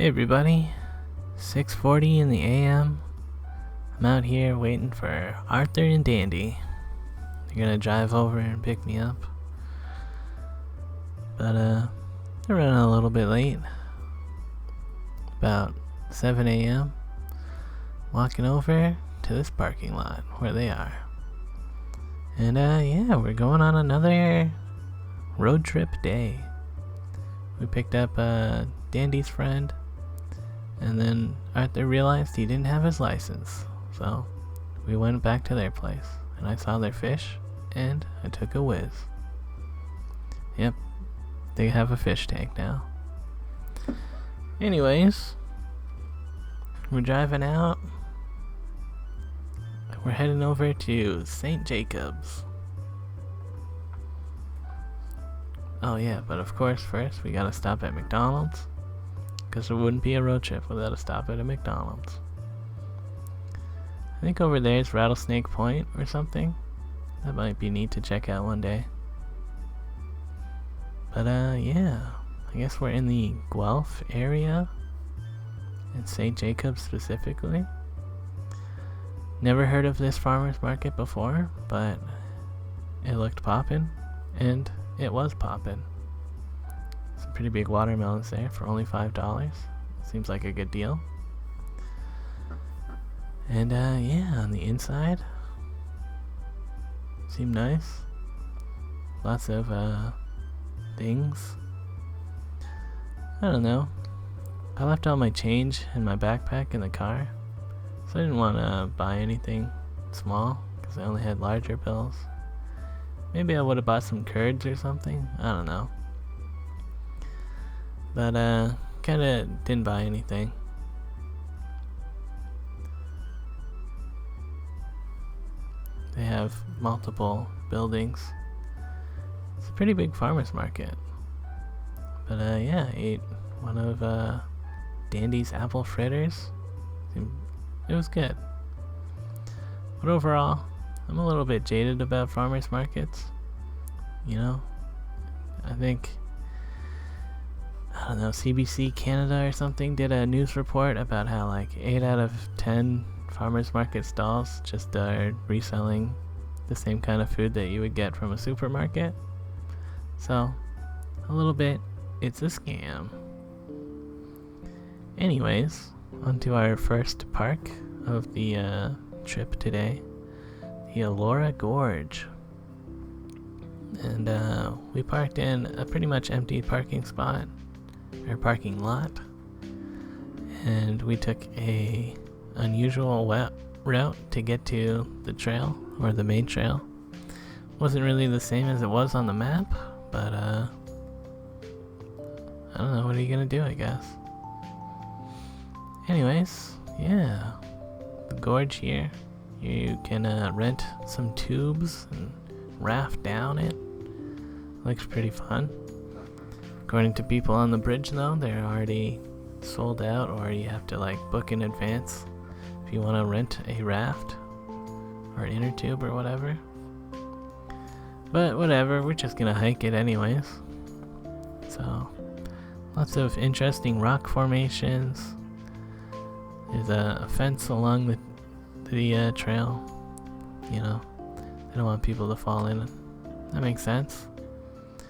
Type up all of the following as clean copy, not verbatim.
Hey everybody, 6:40 in the AM. I'm out here waiting for Artur and Dandy. They're gonna drive over and pick me up. But they're running a little bit late. About 7 AM. Walking over to this parking lot where they are. And yeah, we're going on another road trip day. We picked up Dandy's friend, and then Artur realized he didn't have his license, so we went back to their place, and I saw their fish, and I took a whiz. Yep, they have a fish tank now. Anyways, we're driving out. We're heading over to St. Jacobs. Oh yeah, but of course first we gotta stop at McDonald's, because there wouldn't be a road trip without a stop at a McDonald's. I think over there is Rattlesnake Point or something. That might be neat to check out one day. But yeah, I guess we're in the Guelph area, in St. Jacobs specifically. Never heard of this farmer's market before, but it looked poppin', and it was poppin'. Some pretty big watermelons there for only $5. Seems like a good deal. And yeah, on the inside, seemed nice. Lots of things. I don't know. I left all my change in my backpack in the car, so I didn't want to buy anything small because I only had larger bills. Maybe I would have bought some curds or something. I don't know. But kinda didn't buy anything. They have multiple buildings. It's a pretty big farmer's market. But yeah, I ate one of Dandy's apple fritters. It was good. But overall, I'm a little bit jaded about farmers markets. You know, I think, I don't know, CBC Canada or something did a news report about how like 8 out of 10 farmers market stalls just are reselling the same kind of food that you would get from a supermarket. So, a little bit, it's a scam. Anyways, on to our first park of the trip today. The Ellora Gorge. And we parked in a pretty much empty parking spot, or parking lot, and we took a unusual route to get to the trail, or the main trail. Wasn't really the same as it was on the map, but I don't know, what are you gonna do, I guess. Anyways, yeah, the gorge here. You can rent some tubes and raft down it. Looks pretty fun. According to people on the bridge though, they're already sold out, or you have to like book in advance if you want to rent a raft or an inner tube or whatever. But whatever, we're just gonna hike it anyways. So, lots of interesting rock formations. There's a fence along the trail. You know, they don't want people to fall in. That makes sense.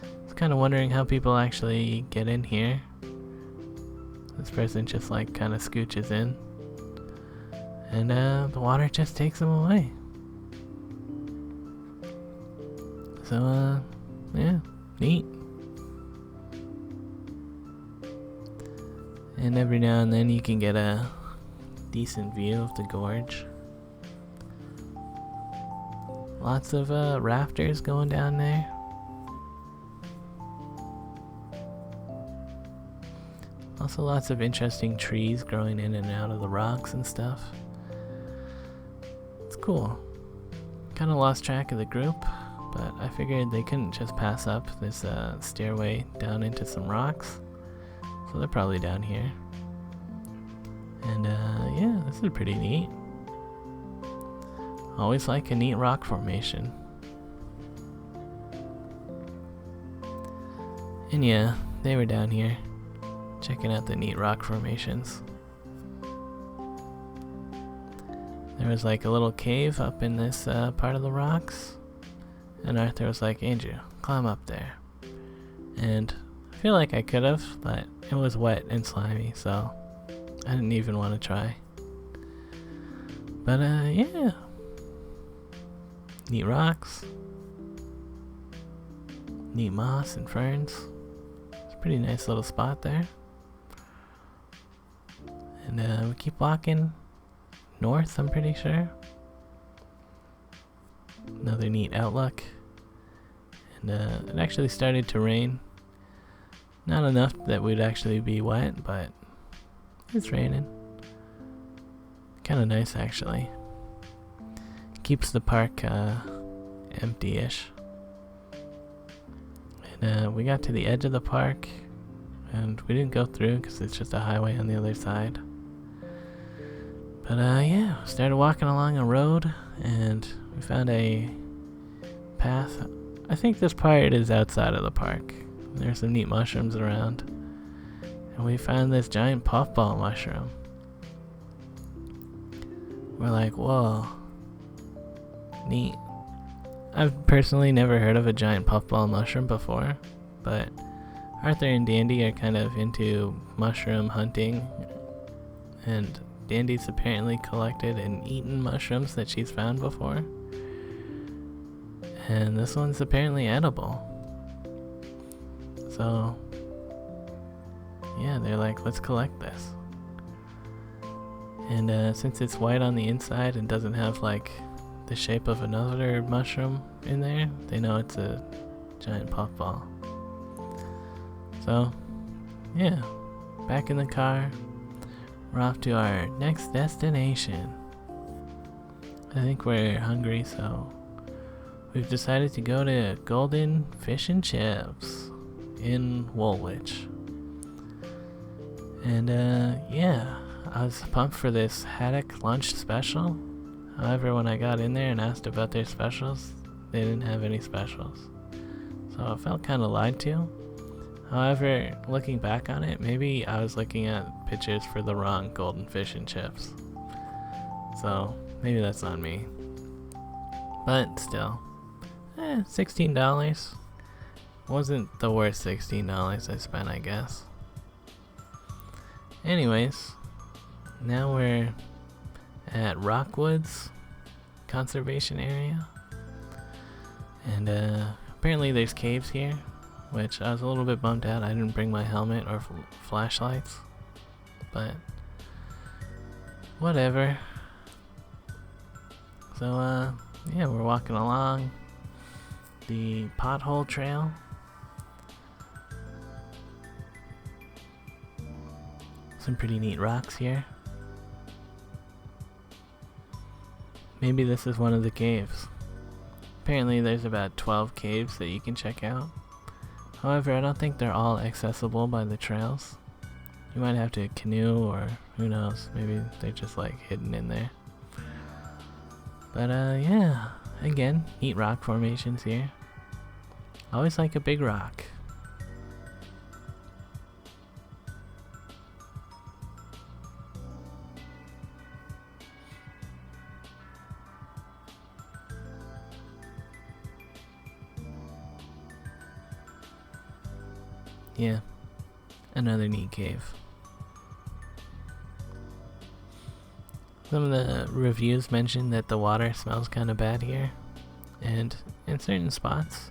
I was kind of wondering how people actually get in here. This person just like kind of scooches in, and the water just takes them away. So yeah, neat. And every now and then you can get a decent view of the gorge. Lots of rafters going down there. Also lots of interesting trees growing in and out of the rocks and stuff. It's cool. Kind of lost track of the group, but I figured they couldn't just pass up this stairway down into some rocks. So they're probably down here. And yeah, this is pretty neat. Always like a neat rock formation. And yeah, they were down here. checking out the neat rock formations. There was like a little cave up in this part of the rocks, and Arthur was like, Andrew, climb up there. And I feel like I could have, but it was wet and slimy, so I didn't even want to try. But yeah. Neat rocks. Neat moss and ferns. It's a pretty nice little spot there. And we keep walking north, I'm pretty sure. Another neat outlook. And it actually started to rain. Not enough that we'd actually be wet, but it's raining. Kind of nice, actually. Keeps the park empty-ish. And we got to the edge of the park, and we didn't go through because it's just a highway on the other side. But yeah, started walking along a road, and we found a path. I think this part is outside of the park. There's some neat mushrooms around. And we found this giant puffball mushroom. We're like, whoa. Neat. I've personally never heard of a giant puffball mushroom before, but Arthur and Dandy are kind of into mushroom hunting, and Dandy's apparently collected and eaten mushrooms that she's found before. And this one's apparently edible. So, yeah, they're like, let's collect this. And since it's white on the inside and doesn't have like the shape of another mushroom in there, they know it's a giant puffball. So, yeah, back in the car. We're off to our next destination. I think we're hungry, so we've decided to go to Golden Fish and Chips in Woolwich. And yeah, I was pumped for this Haddock Lunch special. However, when I got in there and asked about their specials, they didn't have any specials. So I felt kind of lied to. However, looking back on it, maybe I was looking at pictures for the wrong Golden Fish and Chips. So maybe that's on me. But still, $16. Wasn't the worst $16 I spent, I guess. Anyways, now we're at Rockwood's conservation area. And apparently there's caves here, which I was a little bit bummed out. I didn't bring my helmet or flashlights, but whatever. So yeah, we're walking along the pothole trail. Some pretty neat rocks here. Maybe this is one of the caves. Apparently there's about 12 caves that you can check out. However, I don't think they're all accessible by the trails. You might have to canoe, or who knows, maybe they're just like hidden in there. But yeah, again, neat rock formations here. Always like a big rock. Yeah, another neat cave. Some of the reviews mentioned that the water smells kind of bad here, and in certain spots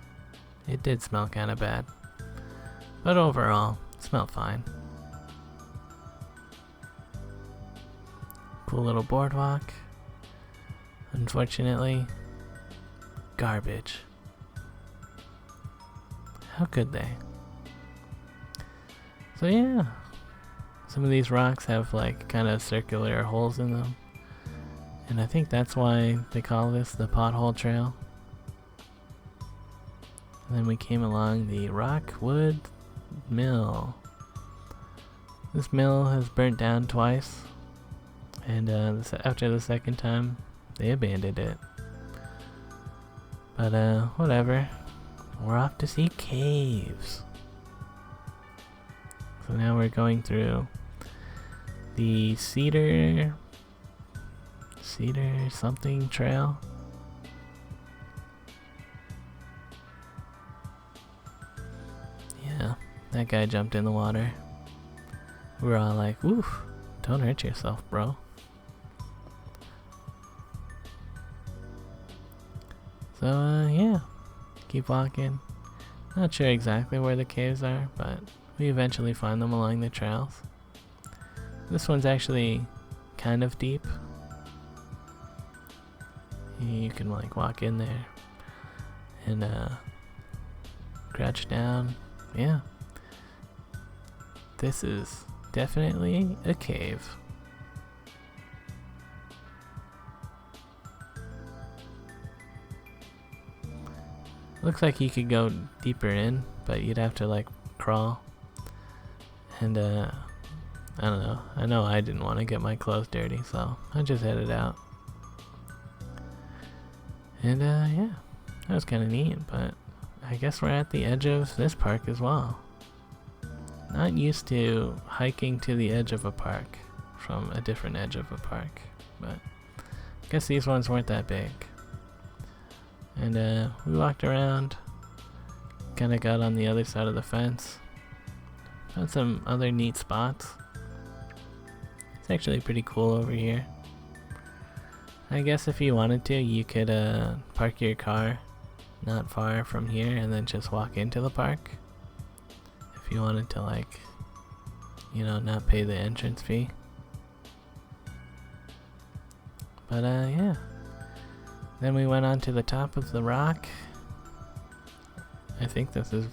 it did smell kind of bad, but overall it smelled fine. Cool little boardwalk. Unfortunately, garbage. How could they? So yeah, some of these rocks have like kind of circular holes in them, and I think that's why they call this the pothole trail. And then we came along the Rockwood mill. This mill has burnt down twice, and after the second time they abandoned it. But whatever, we're off to see caves. So now we're going through the cedar something trail. Yeah, that guy jumped in the water. We're all like, oof, don't hurt yourself, bro. So yeah, keep walking. Not sure exactly where the caves are, but we eventually find them along the trails. This one's actually kind of deep. You can like walk in there and crouch down. Yeah. This is definitely a cave. Looks like you could go deeper in, but you'd have to like crawl. And I don't know. I know I didn't want to get my clothes dirty, so I just headed out. And yeah, that was kind of neat, but I guess we're at the edge of this park as well. Not used to hiking to the edge of a park from a different edge of a park, but I guess these ones weren't that big. And we walked around, kind of got on the other side of the fence, found some other neat spots. It's actually pretty cool over here. I guess if you wanted to, you could park your car not far from here and then just walk into the park. If you wanted to, like, you know, not pay the entrance fee. But yeah. Then we went on to the top of the rock. I think this is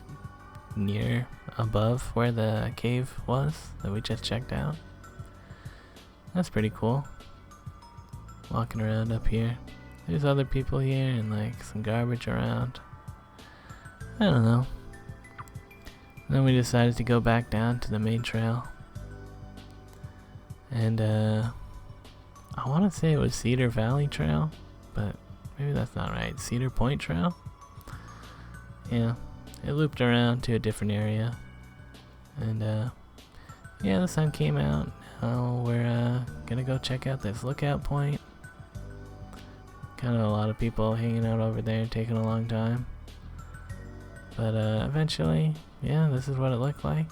near above where the cave was that we just checked out. That's pretty cool. Walking around up here. There's other people here and like some garbage around. I don't know. Then we decided to go back down to the main trail. And I want to say it was Cedar Valley Trail, but maybe that's not right. Cedar Point Trail? Yeah, it looped around to a different area. And yeah, the sun came out. Now we're gonna go check out this lookout point. Kind of a lot of people hanging out over there, taking a long time. But eventually, yeah, this is what it looked like.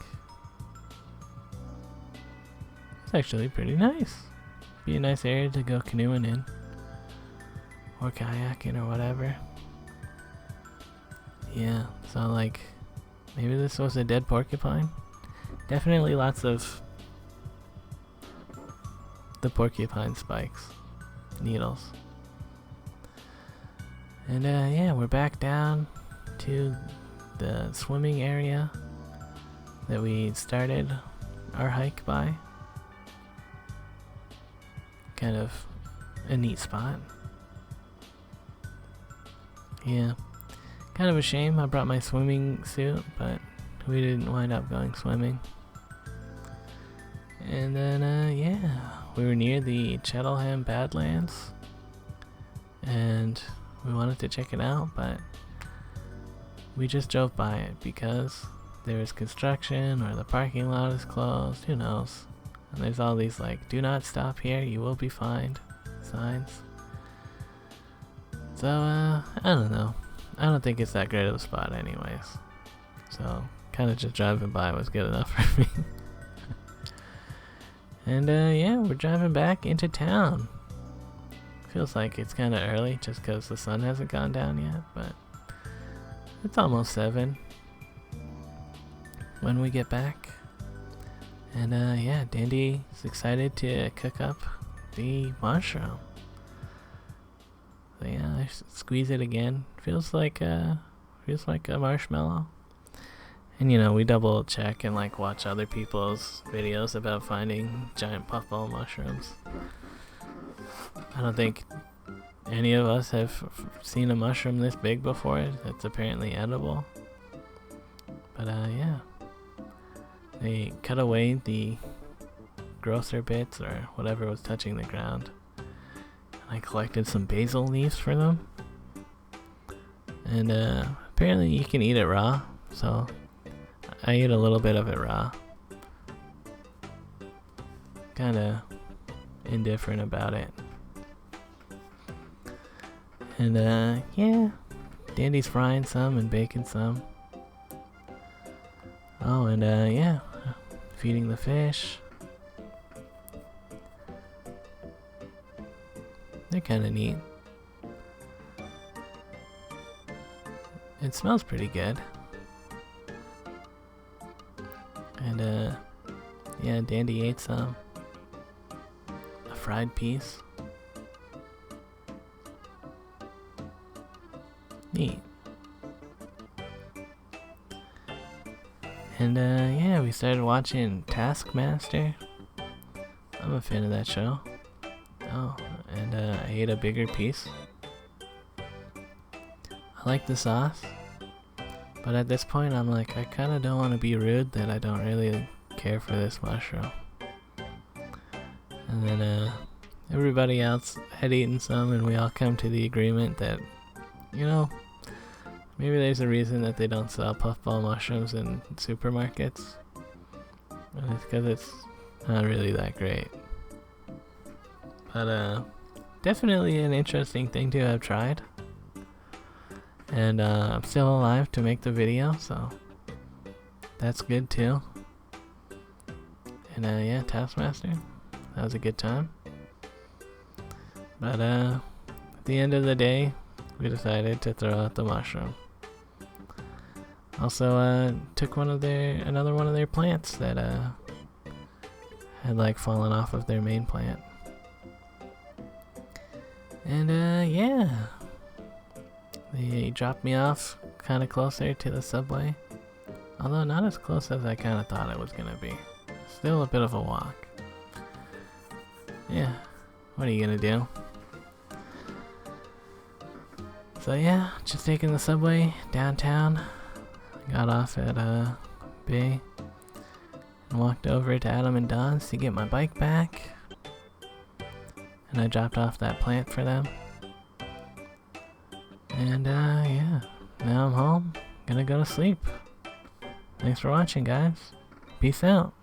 It's actually pretty nice. Be a nice area to go canoeing in. Or kayaking or whatever. Yeah, so like, maybe this was a dead porcupine. Definitely lots of the porcupine spikes, needles. And yeah, we're back down to the swimming area that we started our hike by. Kind of a neat spot. Yeah, kind of a shame I brought my swimming suit, but we didn't wind up going swimming. And then yeah, we were near the Cheltenham Badlands and we wanted to check it out, but we just drove by it because there was construction or the parking lot is closed, who knows. And there's all these like, do not stop here, you will be fined signs. So I don't know. I don't think it's that great of a spot anyways. So kind of just driving by was good enough for me. And yeah, we're driving back into town. Feels like it's kind of early just because the sun hasn't gone down yet, but it's almost 7 when we get back. And yeah, Dandy's excited to cook up the mushroom. So yeah, I squeeze it again. Feels like a marshmallow. And you know, we double check and like watch other people's videos about finding giant puffball mushrooms. I don't think any of us have seen a mushroom this big before. It's apparently edible. But yeah, they cut away the grosser bits or whatever was touching the ground. I collected some basil leaves for them. And apparently you can eat it raw, so I ate a little bit of it raw. kinda indifferent about it. And yeah, Dandy's frying some and baking some. Oh, and yeah, feeding the fish. They're kinda neat. It smells pretty good. And yeah, Dandy ate some. A fried piece. Neat. And yeah, we started watching Taskmaster. I'm a fan of that show. Oh, and I ate a bigger piece. I like the sauce, but at this point I'm like, I kind of don't want to be rude that I don't really care for this mushroom. And then everybody else had eaten some, and we all come to the agreement that, you know, maybe there's a reason that they don't sell puffball mushrooms in supermarkets. And it's because it's not really that great. But definitely an interesting thing to have tried. And I'm still alive to make the video, so that's good too. And yeah, Taskmaster, that was a good time. But at the end of the day, we decided to throw out the mushroom. Also took another one of their plants that had like fallen off of their main plant. And yeah, they dropped me off kind of closer to the subway, although not as close as I kind of thought it was gonna be. Still a bit of a walk. Yeah, what are you gonna do? So yeah, just taking the subway downtown. Got off at Bay and walked over to Adam and Don's to get my bike back. And I dropped off that plant for them. And yeah, now I'm home. Gonna go to sleep. Thanks for watching, guys. Peace out.